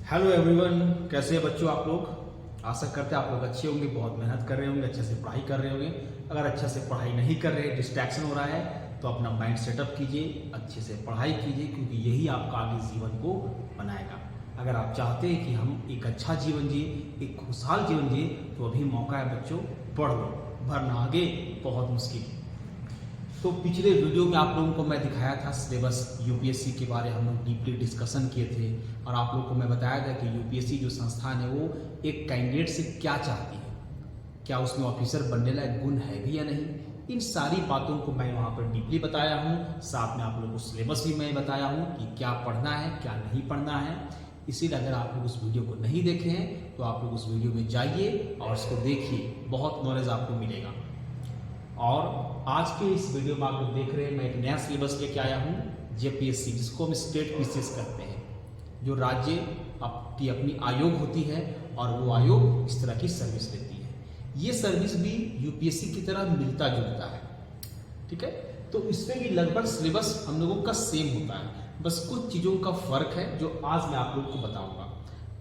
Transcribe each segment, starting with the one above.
Hello everyone, कैसे हैं बच्चों आप लोग। आशा करते हैं आप लोग अच्छे होंगे, बहुत मेहनत कर रहे होंगे, अच्छे से पढ़ाई कर रहे होंगे। अगर अच्छे से पढ़ाई नहीं कर रहे, डिस्ट्रैक्शन हो रहा है, तो अपना माइंड सेटअप कीजिए, अच्छे से पढ़ाई कीजिए, क्योंकि यही आपका आगे जीवन को बनाएगा। अगर आप चाहते हैं कि हम एक अच्छा जीवन जिए, एक खुशहाल जीवन जिए, तो अभी मौका है बच्चों, पढ़ लो, वरना आगे बहुत मुश्किल है। तो पिछले वीडियो में आप लोगों को मैं दिखाया था सिलेबस यूपीएससी के बारे में हम लोग डीपली डिस्कशन किए थे, और आप लोगों को मैं बताया था कि यूपीएससी जो संस्थान है वो एक कैंडिडेट से क्या चाहती है, क्या उसमें ऑफिसर बनने लायक गुण है भी या नहीं। इन सारी बातों को मैं वहाँ पर डीपली बताया हूँ। साथ में आप लोगों को सिलेबस भी मैं बताया हूँ कि क्या पढ़ना है, क्या नहीं पढ़ना है। इसीलिए अगर आप लोग उस वीडियो को नहीं देखे हैं तो आप लोग उस वीडियो में जाइए और उसको देखिए, बहुत नॉलेज आपको मिलेगा। और आज के इस वीडियो में आप लोग देख रहे हैं, मैं एक नया सिलेबस लेके आया हूँ जेपीएससी, जिसको हम स्टेट पीसीएस कहते हैं। जो राज्य की अपनी आयोग होती है और वो आयोग इस तरह की सर्विस लेती है। ये सर्विस भी यूपीएससी की तरह मिलता जुलता है, ठीक है। तो इसमें भी लगभग सिलेबस हम लोगों का सेम होता है, बस कुछ चीज़ों का फर्क है जो आज मैं आप लोग को बताऊंगा।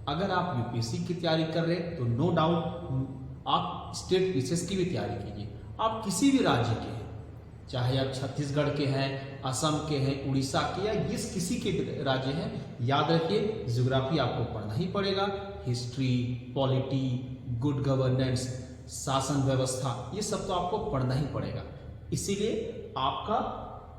अगर आप यूपीएससी की तैयारी कर रहे हैं तो नो डाउट आप स्टेट पीसीएस की भी तैयारी कीजिए। आप किसी भी राज्य के हैं, चाहे आप छत्तीसगढ़ के हैं, असम के हैं, उड़ीसा के, या जिस किसी के भी राज्य हैं, याद रखिए ज्योग्राफी आपको पढ़ना ही पड़ेगा। हिस्ट्री, पॉलिटी, गुड गवर्नेंस, शासन व्यवस्था, ये सब तो आपको पढ़ना ही पड़ेगा। इसीलिए आपका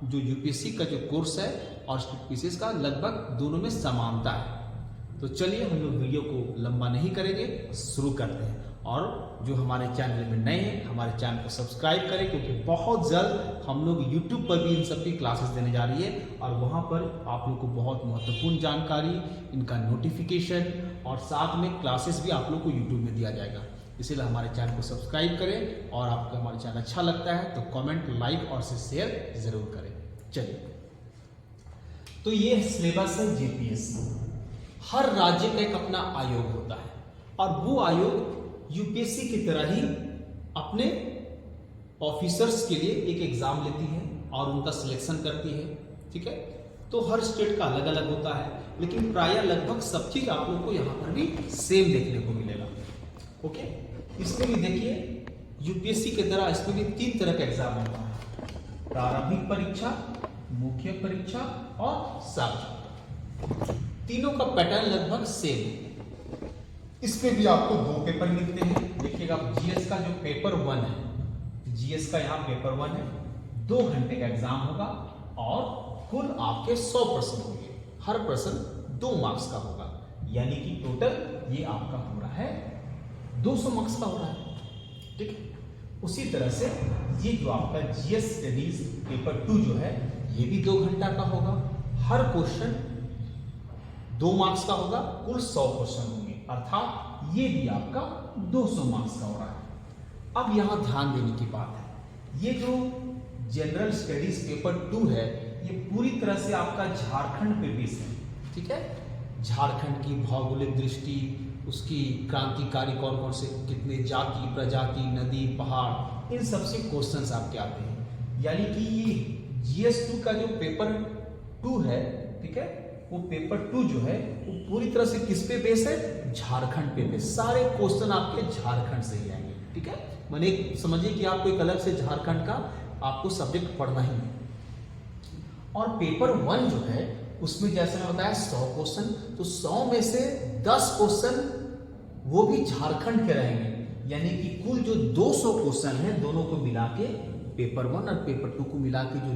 जो यूपीएससी का जो कोर्स है और स्टेट पीसीएस का लगभग दोनों में समानता है। तो चलिए हम लोग वीडियो को लंबा नहीं करेंगे, शुरू करते हैं। और जो हमारे चैनल में नए हैं, हमारे चैनल को सब्सक्राइब करें, क्योंकि बहुत जल्द हम लोग यूट्यूब पर भी इन सब की क्लासेस देने जा रही है, और वहाँ पर आप लोग को बहुत महत्वपूर्ण जानकारी, इनका नोटिफिकेशन और साथ में क्लासेस भी आप लोग को यूट्यूब में दिया जाएगा। इसीलिए हमारे चैनल को सब्सक्राइब करें, और आपको हमारे चैनल अच्छा लगता है तो कमेंट, लाइक और शेयर जरूर करें। चलिए, तो ये सिलेबस है जेपीएससी। हर राज्य का एक अपना आयोग होता है, और वो आयोग यूपीएससी की तरह ही अपने ऑफिसर्स के लिए एक एग्जाम लेती है और उनका सिलेक्शन करती है, ठीक है। तो हर स्टेट का अलग अलग होता है, लेकिन प्रायः लगभग सब चीज आप लोग को यहाँ पर भी सेम देखने को मिलेगा। ओके, इसमें भी देखिए यूपीएससी की तरह इसमें भी 3 तरह का एग्जाम होता है: प्रारंभिक परीक्षा, मुख्य परीक्षा और साक्षात्कार। तीनों का पैटर्न लगभग सेम है। इसमें भी आपको 2 पेपर मिलते हैं। देखिएगा, जीएस का जो पेपर 1 है, जीएस का यहाँ पेपर 1 है, 2 घंटे का एग्जाम होगा, और कुल आपके 100 प्रश्न होंगे। हर प्रश्न 2 मार्क्स का होगा, यानी कि टोटल ये आपका हो रहा है 200 मार्क्स का हो रहा है, ठीक है। उसी तरह से ये जो आपका जीएस स्टडीज पेपर 2 जो है, ये भी 2 घंटा का होगा। हर क्वेश्चन 2 मार्क्स का होगा, कुल 100 क्वेश्चन होंगे, अर्थात ये भी आपका 200 मार्क्स का हो रहा है। अब यहां ध्यान देने की बात है, ये जो जनरल स्टडीज पेपर 2 है, ये पूरी तरह से आपका झारखंड पे बेस है, ठीक है। झारखंड की भौगोलिक दृष्टि, उसकी क्रांतिकारी कौन कौन से, कितने जाति प्रजाति, नदी पहाड़, इन सबसे क्वेश्चंस आपके आते हैं। यानी कि ये जीएस 2 का जो पेपर 2 है, ठीक है, वो पेपर 2 जो है वो पूरी तरह से किस पे बेस है? झारखंड पे बेस। सारे क्वेश्चन आपके झारखंड से ही आएंगे, ठीक है। माने समझिए कि आपको एक अलग से झारखंड का आपको सब्जेक्ट पढ़ना ही है। और पेपर 1 जो है उसमें जैसे मैं बताया 100 क्वेश्चन, तो 100 में से 10 क्वेश्चन वो भी झारखंड के रहेंगे, यानी कि कुल जो 200 क्वेश्चन है, दोनों को मिला के पेपर 1 और पेपर 2 को मिला के जो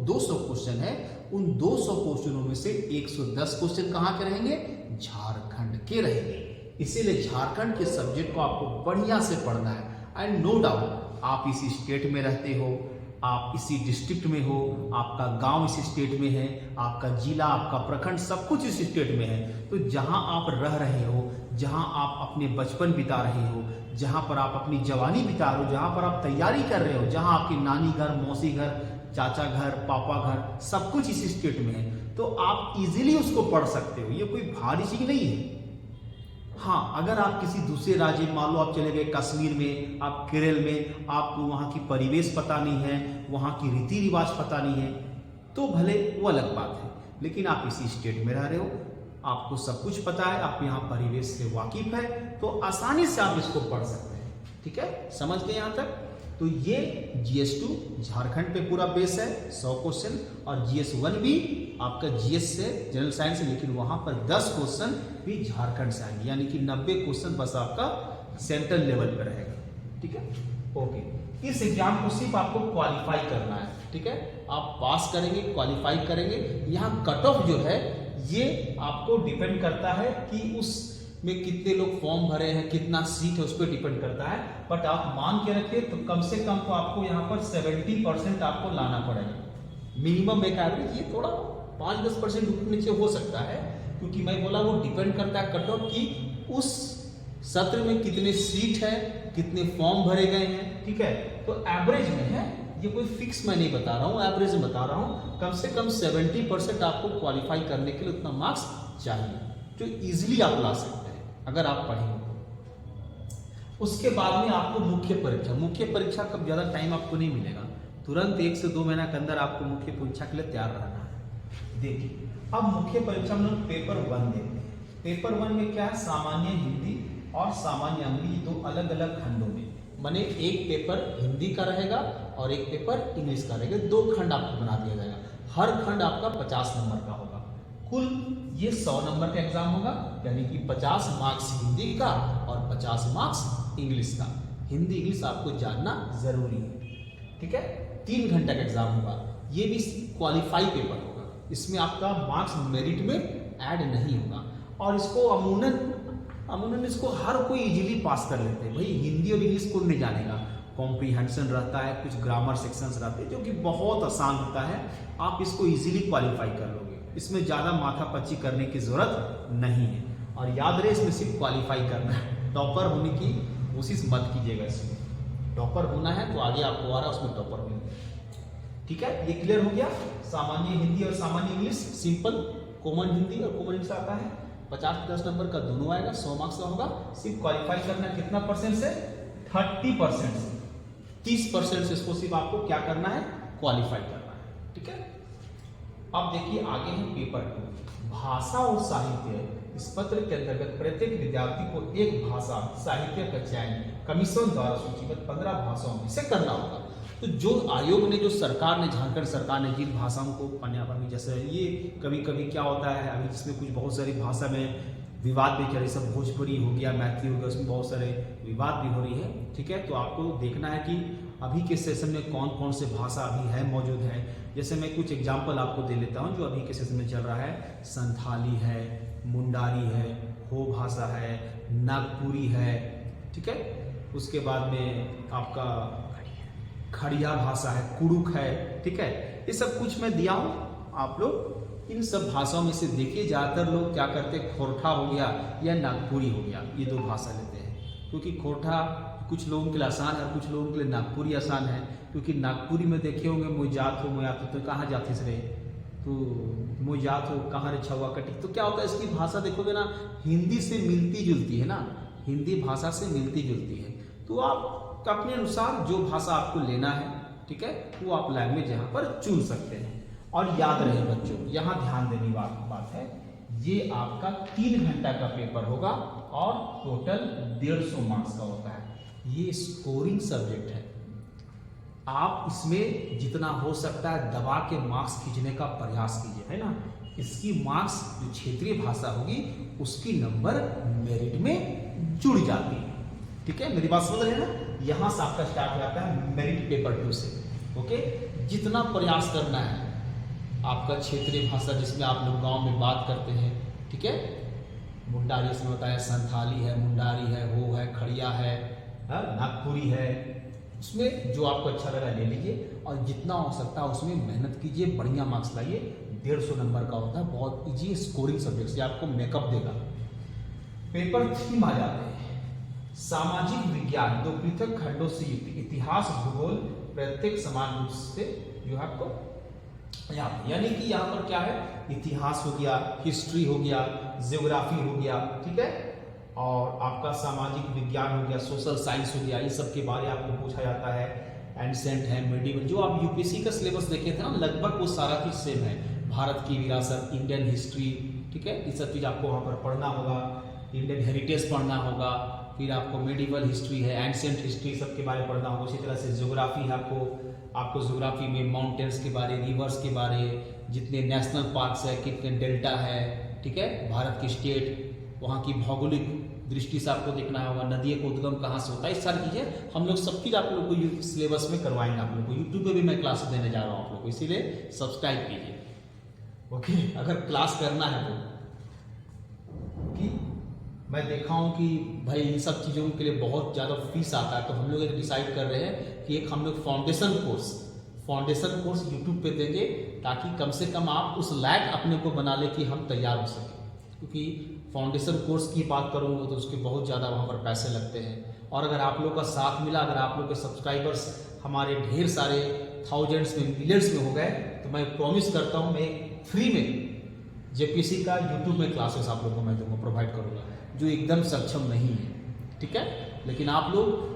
200 क्वेश्चन है, उन 200 क्वेश्चनों में से 110 क्वेश्चन कहाँ के रहेंगे? झारखंड के रहेंगे। इसीलिए झारखंड के सब्जेक्ट को आपको बढ़िया से पढ़ना है। एंड नो डाउट आप इसी स्टेट में रहते हो, आप इसी डिस्ट्रिक्ट में हो, आपका गांव इसी स्टेट में है, आपका जिला, आपका प्रखंड, सब कुछ इसी स्टेट में है। तो जहां आप रह रहे हो, जहां आप अपने बचपन बिता रहे हो, जहां पर आप अपनी जवानी बिता रहे हो, जहां पर आप तैयारी कर रहे हो, जहां आपकी नानी घर, मौसी घर, चाचा घर, पापा घर, सब कुछ इसी स्टेट में है, तो आप इजीली उसको पढ़ सकते हो। ये कोई भारी चीज नहीं है। हाँ, अगर आप किसी दूसरे राज्य में, मान लो आप चले गए कश्मीर में, आप केरल में, आपको वहाँ की परिवेश पता नहीं है, वहाँ की रीति रिवाज पता नहीं है, तो भले वो अलग बात है। लेकिन आप इसी स्टेट में रह रहे हो, आपको सब कुछ पता है, आप यहाँ परिवेश से वाकिफ है, तो आसानी से आप इसको पढ़ सकते हैं। ठीक है, समझ गए यहाँ तक। तो ये GS2 झारखंड पे पूरा बेस है, 100 क्वेश्चन, और GS1 भी आपका GS से जनरल साइंस है, लेकिन वहां पर 10 क्वेश्चन भी झारखंड से आएंगे, यानी कि 90 क्वेश्चन बस आपका सेंट्रल लेवल पे रहेगा। ठीक है, ओके। इस एग्जाम को सिर्फ आपको क्वालिफाई करना है। ठीक है, आप पास करेंगे, क्वालिफाई करेंगे। यहाँ कट ऑफ जो है ये आपको डिपेंड करता है कि उस में कितने लोग फॉर्म भरे हैं, कितना सीट है, उस पर डिपेंड करता है। बट आप मान के रखिए तो कम से कम तो आपको यहाँ पर 70% आपको लाना पड़ेगा मिनिमम। एक एवरेज ये थोड़ा 5-10% ऊपर नीचे हो सकता है, क्योंकि मैं बोला वो डिपेंड करता है कट ऑफ की उस सत्र में कितने सीट है, कितने फॉर्म भरे गए हैं। ठीक है, तो एवरेज में है, ये कोई फिक्स मैं नहीं बता रहा हूँ, एवरेज में बता रहा हूँ। कम से कम 70% आपको क्वालिफाई करने के लिए उतना मार्क्स चाहिए, जो इजीली आप ला सकते हैं अगर आप पढ़ेंगे तो। उसके बाद में आपको मुख्य परीक्षा का ज्यादा टाइम आपको नहीं मिलेगा, तुरंत 1 से 2 महीना के अंदर आपको मुख्य परीक्षा के लिए तैयार रहना है। देखिए, अब मुख्य परीक्षा में लोग पेपर 1 देखते हैं। पेपर 1 में क्या है, सामान्य हिंदी और सामान्य अंग्रेजी, 2 अलग अलग खंडों में, माने एक पेपर हिंदी का रहेगा और एक पेपर इंग्लिश का रहेगा। 2 खंड आपको बना दिया जाएगा, हर खंड आपका 50 नंबर का होगा। कुल ये 100 नंबर का एग्जाम होगा, यानी कि 50 मार्क्स हिंदी का और 50 मार्क्स इंग्लिश का। हिंदी इंग्लिश आपको जानना जरूरी है। ठीक है, 3 घंटे का एग्जाम होगा, ये भी क्वालिफाई पेपर होगा, इसमें आपका मार्क्स मेरिट में ऐड नहीं होगा। और इसको अमूमन इसको हर कोई इजीली पास कर लेते हैं। भाई हिंदी और इंग्लिश को नहीं जानेगा, कॉम्प्रीहेंशन रहता है, कुछ ग्रामर सेक्शंस रहते हैं जो कि बहुत आसान होता है, आप इसको इजीली क्वालिफाई कर लोगे। इसमें ज़्यादा माथापच्ची करने की जरूरत नहीं है। और याद रहे, इसमें सिर्फ क्वालिफाई करना है, टॉपर होने की कोशिश मत कीजिएगा। इसमें टॉपर होना है तो आगे आपको आ रहा है उसमें टॉपर होंगे। ठीक है, ये क्लियर हो गया। सामान्य हिंदी और सामान्य इंग्लिश, सिंपल कॉमन हिंदी और कॉमन इंग्लिश आता है। 50-10 नंबर का दोनों आएगा, 100 मार्क्स का होगा। सिर्फ क्वालिफाई करना है कितना परसेंट से, 30% से। 30% से इसको सिर्फ आपको क्या करना है, क्वालिफाई करना है। ठीक है, अब देखिए आगे है पेपर 2, भाषा और साहित्य। इस पत्र के अंतर्गत प्रत्येक विद्यार्थी को एक भाषा साहित्य का चयन कमीशन द्वारा सूचीबद्ध 15 भाषाओं में से करना होगा। तो जो आयोग ने, जो सरकार ने, झारखंड सरकार ने जिन भाषाओं को पन्यापन, जैसे ये कभी कभी क्या होता है, अभी जिसमें कुछ बहुत सारी भाषा में विवाद भी चल रही, सब भोजपुरी हो गया, मैथिली हो गया, उसमें बहुत सारे विवाद भी हो रही है। ठीक है, तो आपको देखना है कि अभी के सेशन में कौन कौन से भाषा अभी है, मौजूद है। जैसे मैं कुछ एग्जाम्पल आपको दे लेता हूँ जो अभी के सेशन में चल रहा है। संथाली है, मुंडारी है, हो भाषा है, नागपुरी है। ठीक है, उसके बाद में आपका खड़िया भाषा है, कुड़ुक है। ठीक है, ये सब कुछ मैं दिया हूँ, आप लोग इन सब भाषाओं में से देखिए। ज़्यादातर लोग क्या करते हैं, खोरठा हो गया या नागपुरी हो गया, ये 2 भाषा लेते हैं, क्योंकि खोरठा कुछ लोगों के लिए आसान है और कुछ लोगों के लिए नागपुरी आसान है। क्योंकि नागपुरी में देखे होंगे मोजात हो, तो कहाँ जाते रे, तो मोजात हो, कहाँ रे छवा कटी। तो क्या होता है, इसकी भाषा देखोगे ना, हिंदी से मिलती जुलती है ना, हिंदी भाषा से मिलती जुलती है। तो आप अपने अनुसार जो भाषा आपको लेना है, ठीक है, वो आप लैंग्वेज यहाँ पर चुन सकते हैं। और याद रहे बच्चों, यहाँ ध्यान देने वाली बात है, ये आपका 3 घंटा का पेपर होगा और टोटल 150 मार्क्स का होता है। ये स्कोरिंग सब्जेक्ट है, आप इसमें जितना हो सकता है दबा के मार्क्स खींचने का प्रयास कीजिए, है ना। इसकी मार्क्स जो क्षेत्रीय भाषा होगी उसकी नंबर मेरिट में जुड़ जाती है। ठीक है, मेरी बात समझ रहे हैं ना। यहां से आपका स्टार्ट हो जाता है मेरिट पेपर 2 से। ओके, जितना प्रयास करना है आपका क्षेत्रीय भाषा जिसमें आप लोग गांव में बात करते हैं, ठीक है, मुंडारी इसमें होता है, संथाली है, मुंडारी है, हो है, खड़िया है, नागपुरी है, उसमें जो आपको अच्छा लगा ले लीजिए और जितना हो सकता है उसमें मेहनत कीजिए, बढ़िया मार्क्स लाइए। 150 नंबर का होता है, बहुत इजी स्कोरिंग सब्जेक्ट से आपको मेकअप देगा। पेपर 3 आ जाते हैं, सामाजिक विज्ञान, 2 पृथक खंडों से युक्त, इतिहास, भूगोल, प्रत्येक समान रूप से जो है आपको यहाँ, यानी कि यहाँ पर क्या है, इतिहास हो गया, हिस्ट्री हो गया, ज्योग्राफी हो गया, ठीक है, और आपका सामाजिक विज्ञान हो गया, सोशल साइंस हो गया, इन सब के बारे में आपको पूछा जाता है। एंसेंट है, मेडिवल, जो आप यूपीएससी का सिलेबस देखे थे ना, लगभग वो सारा चीज सेम है। भारत की विरासत, इंडियन हिस्ट्री, ठीक है। ये सब चीज़ आपको वहाँ पर पढ़ना होगा, इंडियन हेरिटेज पढ़ना होगा, फिर आपको मेडिवल हिस्ट्री है, एंशिएंट हिस्ट्री सब के बारे में पढ़ना होगा। उसी तरह से ज्योग्राफी है, आपको ज्योग्राफी में माउंटेन्स के बारे, रिवर्स के बारे, जितने नेशनल पार्क्स है, कितने डेल्टा है, ठीक है, भारत की स्टेट, वहाँ की भौगोलिक दृष्टि से आपको देखना होगा, नदियों का उद्गम कहाँ से होता है, इस सारी चीज़ें हम लोग सब चीज़ आप लोग को सिलेबस में करवाएंगे। आप लोग को यूट्यूब पे भी मैं क्लास देने जा रहा हूँ आप लोग को, इसीलिए सब्सक्राइब कीजिए। ओके, अगर क्लास करना है तो कि मैं देखा हूँ कि भाई इन सब चीज़ों के लिए बहुत ज़्यादा फीस आता है, तो हम लोग एक डिसाइड कर रहे हैं कि एक हम लोग फाउंडेशन कोर्स यूट्यूब पे देंगे, ताकि कम से कम आप उस लायक अपने को बना ले कि हम तैयार हो सकें। क्योंकि फाउंडेशन कोर्स की बात करूँगा तो उसके बहुत ज़्यादा वहाँ पर पैसे लगते हैं, और अगर आप लोग का साथ मिला, अगर आप लोग के सब्सक्राइबर्स हमारे ढेर सारे थाउजेंड्स में, मिलियंस में हो गए, तो मैं प्रॉमिस करता हूँ मैं फ्री में जेपीएससी का यूट्यूब में क्लासेस आप लोगों को मैं दूंगा, प्रोवाइड करूँगा, जो एकदम सक्षम नहीं है, ठीक है। लेकिन आप लोग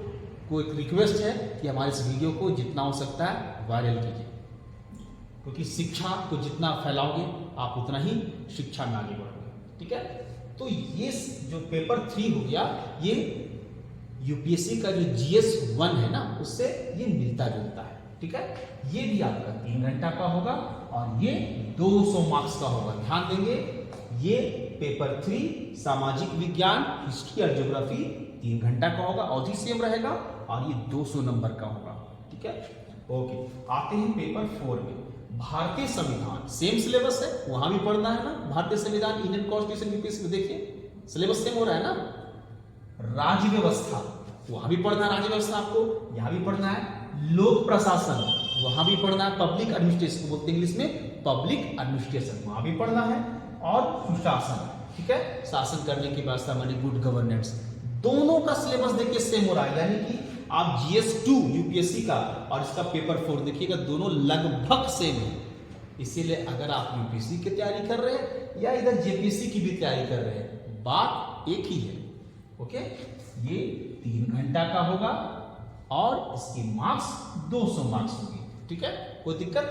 को एक रिक्वेस्ट है कि हमारे इस वीडियो को जितना हो सकता है वायरल कीजिए, क्योंकि शिक्षा को जितना फैलाओगे आप उतना ही शिक्षा में आगे बढ़ोगे, ठीक है। तो ये जो पेपर 3 हो गया, ये यूपीएससी का जो GS 1 है ना, उससे ये मिलता जुलता है, ठीक है। ये भी आपका 3 घंटा का होगा और ये 200 मार्क्स का होगा। ध्यान देंगे, ये पेपर 3 सामाजिक विज्ञान, हिस्ट्री और ज्योग्राफी 3 घंटा का होगा, अवधि सेम रहेगा, और ये 200 नंबर का होगा, ठीक है। ओके, आते हैं पेपर 4 में। भारतीय संविधान, सेम सिलेबस है, वहां भी पढ़ना है ना, भारतीय संविधान, इंडियन कॉन्स्टिट्यूशन, यूपीएससी में देखिए सिलेबस सेम हो रहा है ना। राज्य व्यवस्था, वहां भी पढ़ना है, राज्य व्यवस्था आपको यहाँ भी पढ़ना है। लोक प्रशासन, वहां भी पढ़ना है। पब्लिक एडमिनिस्ट्रेशन बोलते हैं इंग्लिश में, पब्लिक एडमिनिस्ट्रेशन, वहां भी पढ़ना है। और सुशासन, ठीक है, शासन करने की व्यवस्था मानी गुड गवर्नेंस। दोनों का सिलेबस देखिए सेम हो रहा है, यानी कि आप GS 2 यूपीएससी का और इसका पेपर 4 देखिएगा, दोनों लगभग सेम है। इसीलिए अगर आप यूपीएससी की तैयारी कर रहे हैं या इधर जेपीएससी की भी तैयारी कर रहे हैं, बात एक ही है। ओके, ये 3 घंटा का होगा और इसके मार्क्स 200 मार्क्स होंगे, ठीक है, कोई दिक्कत।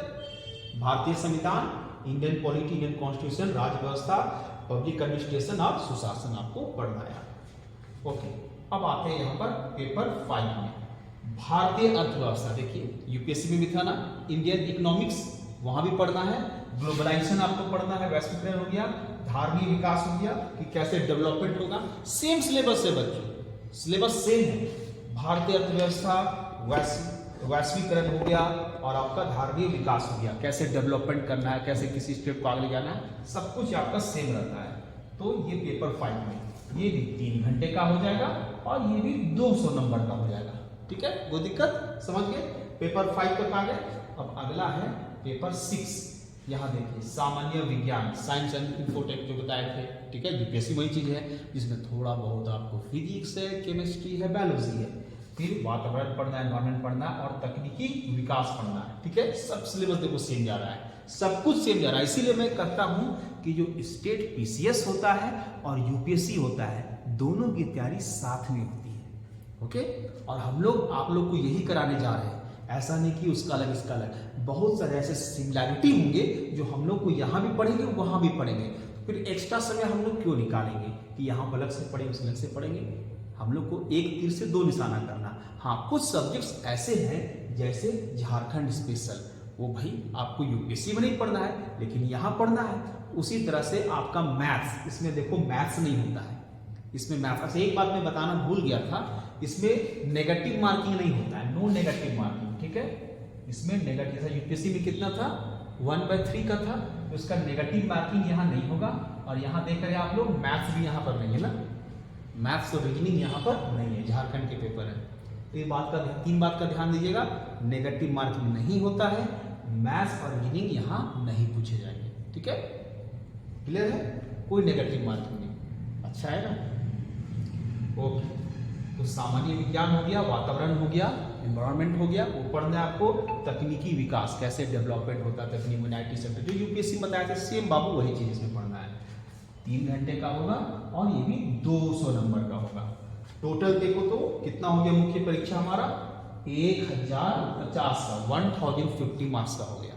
भारतीय संविधान, इंडियन पॉलिटी, इंडियन कॉन्स्टिट्यूशन, राज्य व्यवस्था, पब्लिक एडमिनिस्ट्रेशन और सुशासन आपको पढ़ना है। ओके, अब आते हैं यहाँ पर पेपर 5 में। भारतीय अर्थव्यवस्था, देखिए यूपीएससी में भी था ना, इंडियन इकोनॉमिक्स, वहां भी पढ़ना है। ग्लोबलाइजेशन आपको पढ़ना है, वैश्वीकरण हो गया, धार्मिक विकास हो गया कि कैसे डेवलपमेंट होगा। सेम सिलेबस है बच्चों, सिलेबस सेम है। भारतीय अर्थव्यवस्था, वैश्वीकरण हो गया, और आपका धार्मिक विकास हो गया, कैसे डेवलपमेंट करना है, कैसे किसी स्टेप को आगे ले जाना है, सब कुछ आपका सेम रहता है। तो ये पेपर 5 में ये भी 3 घंटे का हो जाएगा और ये भी 200 नंबर का हो जाएगा, ठीक है, कोई दिक्कत, समझ गए। पेपर 5 तक आ गए। अब अगला है पेपर 6। यहाँ देखिए सामान्य विज्ञान, साइंस एंड इंफोटेक जो बताए थे, ठीक है, यूपीएससी वही चीज है, जिसमें थोड़ा बहुत आपको फिजिक्स है, केमिस्ट्री है, बायोलॉजी है, फिर वातावरण पढ़ना है, एनवायरमेंट पढ़ना है, और तकनीकी विकास पढ़ना है, ठीक है। सब सिलेबस देखो सेम जा रहा है, सब कुछ सेम जा रहा है। इसीलिए मैं कहता हूं कि जो स्टेट पीसीएस होता है और यूपीएससी होता है, दोनों की तैयारी साथ में होती है। ओके, और हम लोग आप लोग को यही कराने जा रहे हैं, ऐसा नहीं कि उसका अलग इसका अलग, बहुत सारे ऐसे सिमिलैरिटी होंगे जो हम लोग को यहाँ भी पढ़ेंगे वहां भी पढ़ेंगे। फिर एक्स्ट्रा समय हम लोग क्यों निकालेंगे कि यहाँ अलग से पढ़ेंगे उस अलग से पढ़ेंगे। हम लोग को एक तीर से 2 निशाना करना। हाँ, कुछ सब्जेक्ट्स ऐसे हैं जैसे झारखंड स्पेशल, वो भाई आपको यूपीएससी में नहीं पढ़ना है लेकिन यहाँ पढ़ना है। उसी तरह से आपका मैथ्स, इसमें देखो मैथ्स नहीं होता है, इसमें मैथ्स। अच्छा, एक बात मैं बताना भूल गया था, इसमें नेगेटिव मार्किंग नहीं होता है, नो नेगेटिव मार्किंग, ठीक है। इसमें नेगेटिव, यूपीएससी में कितना था, 1/3 का था, तो इसका नेगेटिव मार्किंग यहाँ नहीं होगा। और यहाँ देख रहे हैं आप लोग, मैथ्स भी यहाँ पर नहीं है ना, मैथ्स और रीजनिंग यहाँ पर नहीं है, झारखंड के पेपर है। तो ये बात का 3 बात का ध्यान दीजिएगा, नेगेटिव मार्किंग नहीं होता है, मैथ्स और रीजनिंग यहाँ नहीं पूछे जाएंगे, ठीक है, क्लियर है, कोई नेगेटिव मार्किंग नहीं। अच्छा है ना। ओके, तो सामान्य विज्ञान हो गया, वातावरण हो गया, एनवायरमेंट हो गया, वो पढ़ना है आपको। तकनीकी विकास, कैसे डेवलपमेंट होता है, तकनीक में IT सेक्टर जो यूपीएससी बताया था, सेम बाबू वही चीज इसमें पढ़ना है। 3 घंटे का होगा और ये भी 200 नंबर का होगा। टोटल देखो तो कितना हो गया, मुख्य परीक्षा हमारा 1050 का, 1050 मार्क्स का हो गया।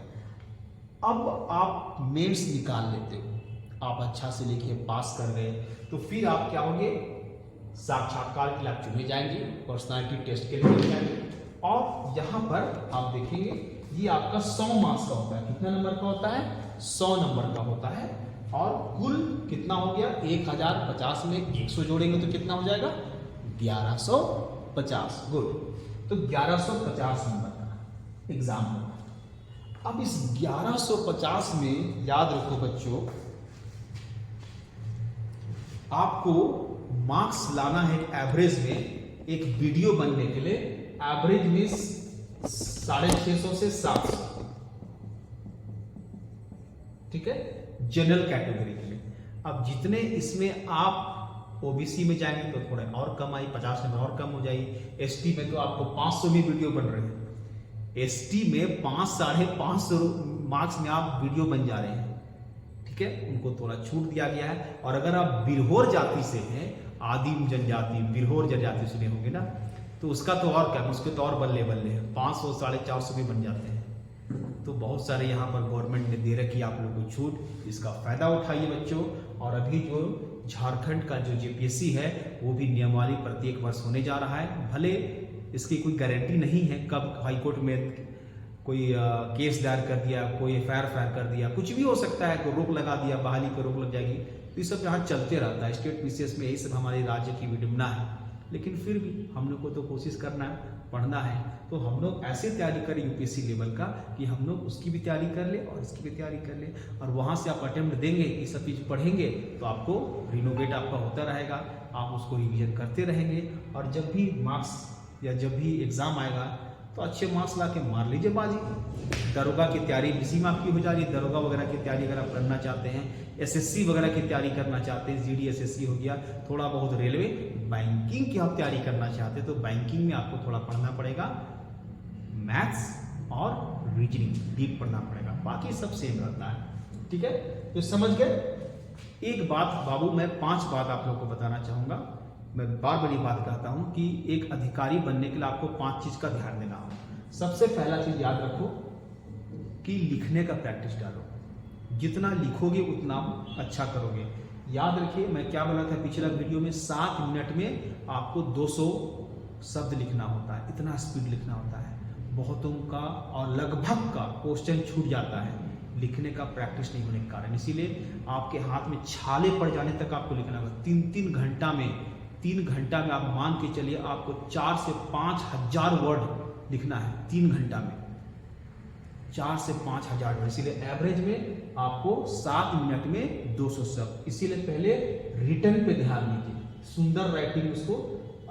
अब आप मेंस निकाल लेते हो, आप अच्छा से लिखे पास कर गए तो फिर आप क्या होंगे, साक्षात्कार के लिए आप चुने जाएंगे, पर्सनालिटी टेस्ट के लिए जाएंगे। और यहाँ पर आप देखेंगे ये आपका 100 मार्क्स का होता है। कितना नंबर का होता है? 100 नंबर का होता है। और कुल कितना हो गया? 1050 में 100 जोड़ेंगे तो कितना हो जाएगा? 1150। गुड। तो 1150 नंबर का एग्जाम होगा। अब इस 1150 में याद रखो बच्चों, आपको मार्क्स लाना है एवरेज में। एक वीडियो बनने के लिए एवरेज में 650 से 700, ठीक है, जनरल कैटेगरी के लिए। अब जितने इसमें आप ओबीसी में जाएंगे तो थोड़े और कम आई, 50 नंबर और कम हो जाएगी। एसटी में तो आपको 500 में वीडियो बन रहे हैं। एसटी में 500-550 मार्क्स में आप वीडियो बन जा रहे हैं, ठीक है, उनको थोड़ा छूट दिया गया है। और अगर आप बिरहोर जाति से हैं, आदिम जनजाति, बिरहोर जनजाति सुने होंगे ना, तो उसका तो और क्या, उसके तो और बल्ले बल्ले है, 500 450 भी बन जाते हैं। तो बहुत सारे यहाँ पर गवर्नमेंट ने दे रखी आप लोगों को छूट, इसका फायदा उठाइए बच्चों। और अभी जो झारखंड का जो जेपीएससी है वो भी नियमावली प्रत्येक वर्ष होने जा रहा है। भले इसकी कोई गारंटी नहीं है कब हाईकोर्ट में कोई केस दायर कर दिया, कोई एफआईआर फायर कर दिया, कुछ भी हो सकता है, कोई रोक लगा दिया, बहाली पर रोक लग जाएगी। तो ये सब यहाँ चलते रहता है। स्टेट पीसीएस में यही सब हमारे राज्य की विडंबना है। लेकिन फिर भी हम लोग को तो कोशिश करना है, पढ़ना है। तो हम लोग ऐसे तैयारी करें यूपीएससी लेवल का कि हम लोग उसकी भी तैयारी कर ले और इसकी भी तैयारी कर ले। और वहाँ से आप अटेम्प्ट देंगे, ये सब चीज़ पढ़ेंगे तो आपको रिनोवेट आपका होता रहेगा, आप उसको रिविजन करते रहेंगे। और जब भी मार्क्स या जब भी एग्ज़ाम आएगा तो अच्छे मार्क्स ला के मार लीजिए बाजी। दरोगा की तैयारी इसी में आपकी हो जा रही है। दरोगा वगैरह की तैयारी अगर आप करना चाहते हैं, एसएससी वगैरह की तैयारी करना चाहते हैं, जीडी एसएससी हो गया, थोड़ा बहुत रेलवे, बैंकिंग की आप तैयारी करना चाहते हैं तो बैंकिंग में आपको थोड़ा पढ़ना पड़ेगा, मैथ्स और रीजनिंग डीप पढ़ना पड़ेगा, बाकी सब सेम रहता है, ठीक है। तो समझ गए। एक बात बाबू, मैं 5 बात आप लोग को बताना चाहूँगा। मैं बार बार ये बात कहता हूँ कि एक अधिकारी बनने के लिए आपको 5 चीज़ का ध्यान देना हो। सबसे पहला चीज़ याद रखो कि लिखने का प्रैक्टिस डालो। जितना लिखोगे उतना अच्छा करोगे। याद रखिए, मैं क्या बोला था पिछला वीडियो में, 7 मिनट में आपको 200 शब्द लिखना होता है, इतना स्पीड लिखना होता है। बहुतों का और लगभग का क्वेश्चन छूट जाता है लिखने का प्रैक्टिस नहीं होने के कारण। इसीलिए आपके हाथ में छाले पड़ जाने तक आपको लिखना होगा। 3 घंटा में 3 घंटा में आप मान के चलिए आपको 4 से 5 हजार वर्ड लिखना है। 3 घंटा में 4 से 5 हजार वर्ड। इसीलिए एवरेज में आपको 7 मिनट में 200 शब्द। इसीलिए पहले रिटर्न पे ध्यान दीजिए, सुंदर राइटिंग उसको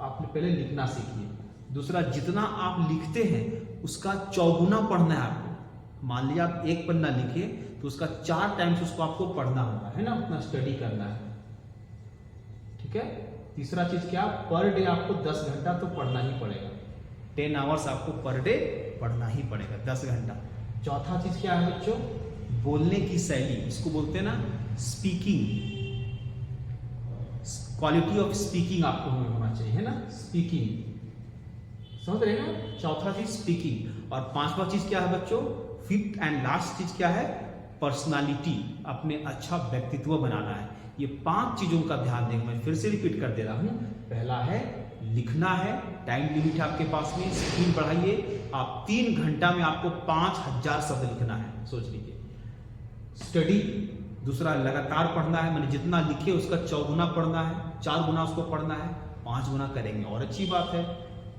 आपने पहले लिखना सीखिए। दूसरा, जितना आप लिखते हैं उसका 4 गुना पढ़ना है आपको। मान लीजिए आप 1 पन्ना लिखे तो उसका 4 टाइम्स उसको आपको पढ़ना होगा, है ना, उतना स्टडी करना है, ठीक है। तीसरा चीज क्या, पर डे आपको 10 घंटा तो पढ़ना ही पड़ेगा। 10 आवर्स आपको पर डे पढ़ना ही पड़ेगा, 10 घंटा। चौथा चीज क्या है बच्चों, बोलने की शैली, इसको बोलते हैं ना स्पीकिंग, क्वालिटी ऑफ स्पीकिंग आपको होना चाहिए, है ना, स्पीकिंग, समझ रहे हैं ना। चौथा चीज स्पीकिंग। और 5वां चीज क्या है बच्चों, 5th एंड लास्ट चीज क्या है, पर्सनालिटी, अपने अच्छा व्यक्तित्व बनाना है। ये 5 चीजों का ध्यान देंगे। मैं फिर से रिपीट कर दे रहा हूं। पहला है लिखना है, टाइम लिमिट है आपके पास में, स्पीड बढ़ाइए। आप 3 घंटा में आपको 5000 शब्द लिखना है, सोच लीजिए। स्टडी, दूसरा लगातार पढ़ना है, मैंने जितना लिखे उसका 4 गुना पढ़ना है, 4 गुना उसको पढ़ना है, 5 गुना करेंगे और अच्छी बात है,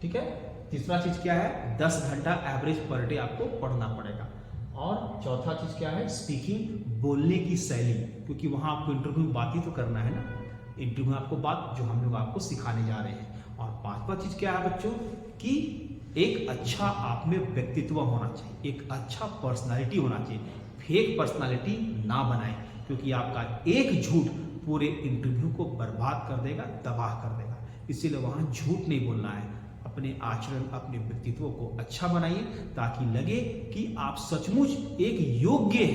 ठीक है। तीसरा चीज क्या है, 10 घंटा एवरेज पर डे आपको पढ़ना पड़ेगा। और चौथा चीज क्या है, स्पीकिंग, बोलने की शैली, क्योंकि वहां आपको इंटरव्यू में बात ही तो करना है ना, इंटरव्यू में आपको बात जो हम लोग आपको सिखाने जा रहे हैं। और 5वां चीज क्या है बच्चों, कि एक अच्छा आप में व्यक्तित्व होना चाहिए, एक अच्छा पर्सनालिटी होना चाहिए। फेक पर्सनालिटी ना बनाए, क्योंकि आपका एक झूठ पूरे इंटरव्यू को बर्बाद कर देगा, तबाह कर देगा। इसीलिए वहां झूठ नहीं बोलना है। अपने आचरण, अपने व्यक्तित्व को अच्छा बनाइए ताकि लगे कि आप सचमुच एक योग्य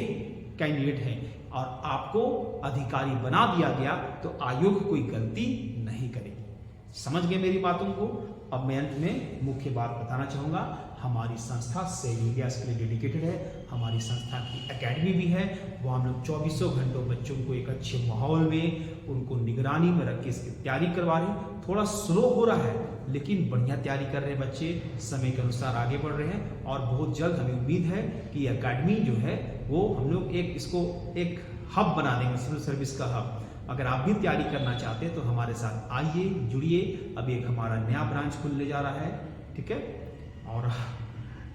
कैंडिडेट हैं और आपको अधिकारी बना दिया गया तो आयोग कोई गलती नहीं करेगी। समझ गए मेरी बातों को। अब मैं अंत में मुख्य बात बताना चाहूँगा, हमारी संस्था सेव इंडिया के लिए डेडिकेटेड है। हमारी संस्था की एकेडमी भी है, वो हम लोग 24 घंटों बच्चों को एक अच्छे माहौल में, उनको निगरानी में रख के इसकी तैयारी करवा रहे हैं। थोड़ा स्लो हो रहा है लेकिन बढ़िया तैयारी कर रहे हैं बच्चे, समय के अनुसार आगे बढ़ रहे हैं। और बहुत जल्द हमें उम्मीद है कि एकेडमी जो है वो हम लोग इसको एक हब बना देंगे, सिविल सर्विस का हब। अगर आप भी तैयारी करना चाहते हैं तो हमारे साथ आइए, जुड़िए। अभी एक हमारा नया ब्रांच खुलने जा रहा है, ठीक है, और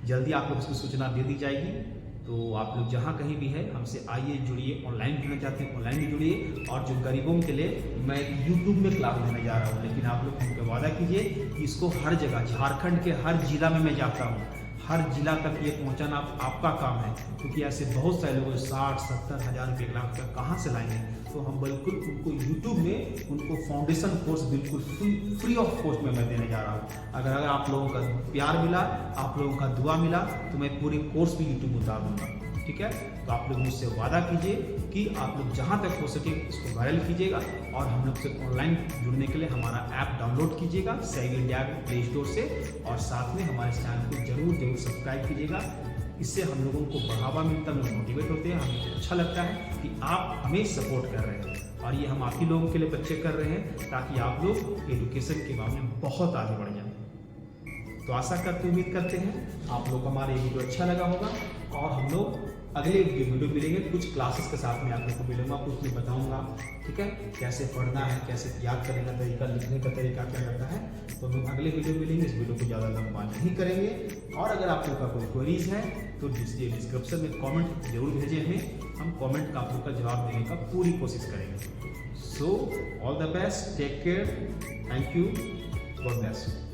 जल्दी आप लोग उसकी सूचना दे दी जाएगी। तो आप लोग जहाँ कहीं भी है हमसे आइए, जुड़िए। ऑनलाइन जुड़ना चाहते हैं ऑनलाइन भी जुड़िए। और जो गरीबों के लिए मैं यूट्यूब में क्लास देने जा रहा हूँ, लेकिन आप लोग हमको वादा कीजिए कि इसको हर जगह, झारखंड के हर जिला में मैं जाता हूँ, हर जिला तक ये पहुंचाना आपका काम है। क्योंकि ऐसे बहुत सारे लोग 60-70 हज़ार रुपये, 1 लाख तक कहाँ से लाएंगे। तो हम बिल्कुल उनको यूट्यूब में उनको फाउंडेशन कोर्स बिल्कुल फ्री ऑफ कॉस्ट में मैं देने जा रहा हूँ। अगर आप लोगों का प्यार मिला, आप लोगों का दुआ मिला, तो मैं पूरे कोर्स भी यूट्यूब में उतार दूँगा, ठीक है। तो आप लोग मुझसे वादा कीजिए कि आप लोग जहाँ तक हो सके इसको वायरल कीजिएगा। और हम लोग से ऑनलाइन जुड़ने के लिए हमारा ऐप डाउनलोड कीजिएगा सेव इंडिया प्ले स्टोर से। और साथ में हमारे चैनल को जरूर सब्सक्राइब कीजिएगा। इससे हम लोगों को बढ़ावा मिलता है, हम लोग मोटिवेट होते हैं, हमें अच्छा लगता है कि आप हमें सपोर्ट कर रहे हैं। और ये हम आप ही लोगों के लिए बच्चे कर रहे हैं ताकि आप लोग एजुकेशन के मामले में बहुत आगे बढ़ जाएं। तो आशा करते, उम्मीद करते हैं आप लोग हमारे वीडियो अच्छा लगा होगा। और हम लोग अगले वीडियो मिलेंगे, कुछ क्लासेस के साथ में आप लोग को मिलूंगा, कुछ मैं बताऊंगा, ठीक है, कैसे पढ़ना है, कैसे याद करने का तरीका, लिखने का तरीका क्या रहता है। तो हम लोग अगले वीडियो मिलेंगे, इस वीडियो को ज़्यादा लंबा नहीं करेंगे। और अगर आप लोग का कोई क्वेरीज है तो डिस्क्रिप्शन में कमेंट जरूर भेजें हमें, हम कमेंट का आप लोग का जवाब देने का पूरी कोशिश करेंगे। So all the best, take care, thank you, God bless you.